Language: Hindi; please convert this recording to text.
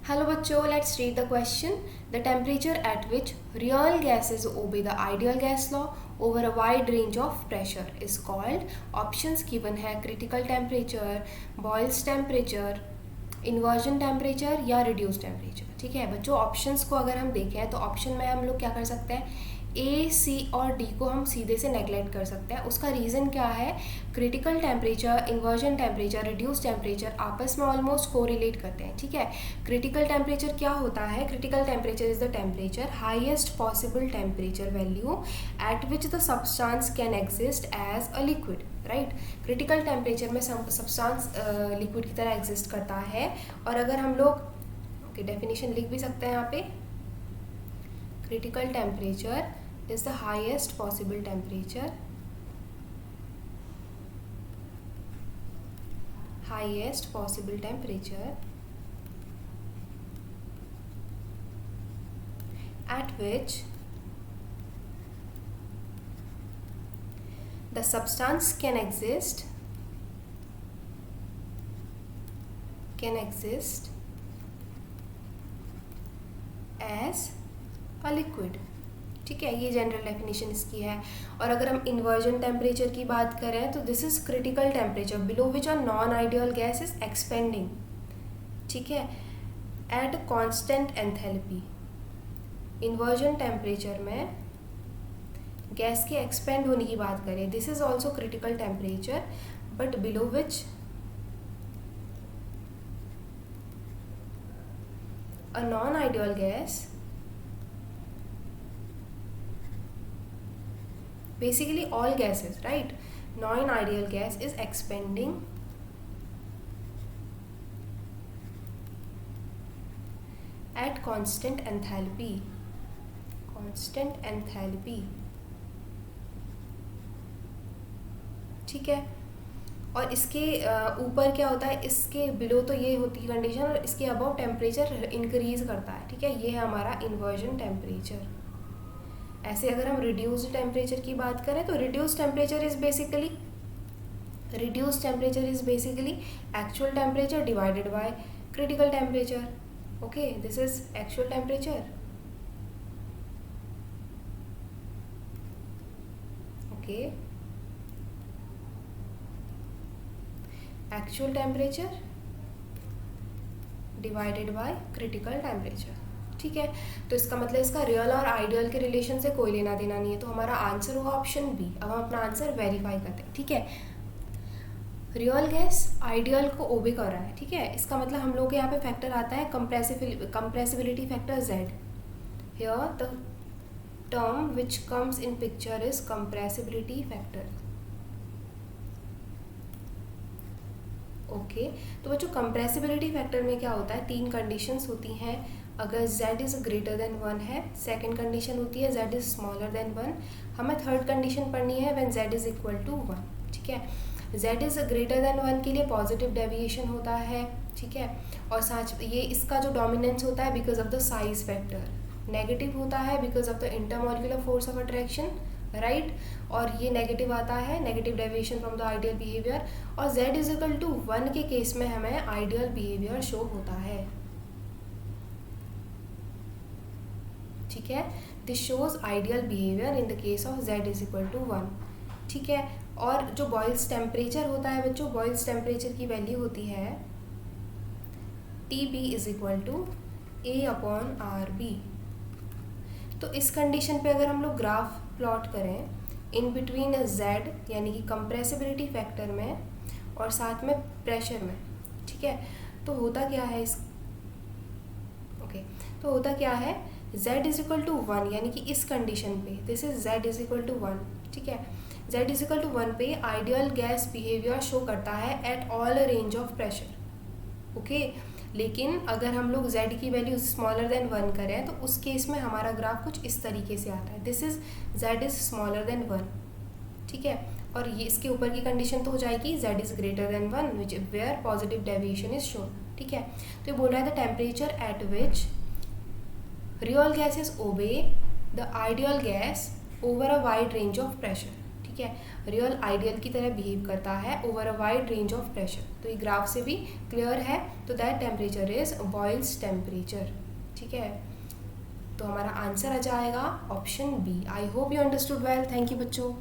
हेलो बच्चों, let's read the question. The temperature at which real gases obey the ideal gas law over a wide range of pressure is called. Options given है critical temperature, Boyle's temperature, inversion temperature या रिड्यूस टेम्परेचर. ठीक है बच्चों, ऑप्शंस को अगर हम देखें तो ऑप्शन में हम लोग क्या कर सकते हैं, ए, सी और डी को हम सीधे से नेगलेक्ट कर सकते हैं. उसका रीज़न क्या है, critical temperature, inversion temperature, reduce temperature आपस में ऑलमोस्ट कोरिलेट करते हैं. ठीक है, क्रिटिकल टेम्परेचर क्या होता है, critical temperature is the temperature highest possible temperature value at which the substance can exist as a liquid. Right, critical temperature में सब्सटेंस लिक्विड की तरह एग्जिस्ट करता है. और अगर हम लोग डेफिनेशन लिख भी सकते हैं यहाँ पे, critical temperature is the highest possible temperature at which the substance can exist as a liquid. ठीक है, ये जनरल डेफिनेशन इसकी है. और अगर हम इन्वर्जन टेम्परेचर की बात करें तो this is critical temperature below which a non ideal gas is expanding. ठीक है, at constant enthalpy. Inversion temperature में गैस के एक्सपेंड होने की बात करें, this is also critical temperature but below which a non-ideal gas, basically all gases, right, non-ideal gas is expanding at constant enthalpy. ठीक है, और इसके ऊपर क्या होता है, इसके बिलो तो ये होती है कंडीशन और इसके अबव टेम्परेचर इंक्रीज करता है. ठीक है, ये है हमारा इन्वर्जन टेम्परेचर. ऐसे अगर हम रिड्यूस्ड टेम्परेचर की बात करें तो reduced temperature is basically actual temperature divided by critical temperature. Okay, this is actual temperature. Okay, actual temperature divided by critical temperature. ठीक है, तो इसका मतलब इसका रियल और आइडियल के रिलेशन से कोई लेना देना नहीं है, तो हमारा आंसर होगा ऑप्शन बी. अब हम अपना आंसर वेरीफाई करते हैं. ठीक है, रियल गैस आइडियल को ओबे कर रहा है. ठीक है, इसका मतलब हम लोग के यहाँ पे फैक्टर आता है compressibility factor Z. Here the term which comes in picture is compressibility factor. Okay, तो बच्चों कंप्रेसिबिलिटी फैक्टर में क्या होता है, तीन कंडीशंस होती हैं. अगर Z इज़ ग्रेटर देन 1 है, सेकंड कंडीशन होती है Z इज़ स्मॉलर देन 1. हमें थर्ड कंडीशन पढ़नी है when Z is equal to 1. ठीक है, Z इज़ ग्रेटर देन 1 के लिए पॉजिटिव डेविएशन होता है. ठीक है, और साथ ये इसका जो डोमिनेंस होता है because of the size factor. Negative होता है because of the intermolecular force of attraction. Right, और ये नेगेटिव आता है, negative deviation from the ideal behaviour. और Z इज इक्वल टू 1 के केस में हमें आइडियल बिहेवियर शो होता है. ठीक है, this shows ideal behaviour in the case of Z is equal to 1. ठीक है, और जो बॉयल्स टेम्परेचर होता है बच्चों, बॉयल्स टेम्परेचर की वैल्यू होती है TB is equal to A/RB. तो इस कंडीशन पे अगर हम लोग ग्राफ प्लॉट करें इन बिटवीन Z यानी कि कंप्रेसिबिलिटी फैक्टर में और साथ में प्रेशर में. ठीक है, तो होता क्या है तो होता क्या है, Z इज इक्वल टू 1 यानी कि इस कंडीशन पे this is Z is equal to 1. ठीक है, Z इज इक्वल टू 1 पे आइडियल गैस बिहेवियर शो करता है at all range of pressure. Okay, लेकिन अगर हम लोग Z की वैल्यू स्मॉलर देन 1 करें तो उस केस में हमारा ग्राफ कुछ इस तरीके से आता है. This is Z is smaller than 1. ठीक है, और ये इसके ऊपर की कंडीशन तो हो जाएगी Z is greater than 1 which where positive deviation is shown. ठीक है, तो ये बोल रहा है the temperature at which real gases obey the ideal gas over a wide range of pressure. ठीक है, रियल आइडियल की तरह बिहेव करता है over a wide range of pressure. तो ये ग्राफ से भी क्लियर है। तो that temperature is Boyle's temperature. ठीक है, तो हमारा आंसर आ जाएगा option B. I hope you understood well. Thank you बच्चों।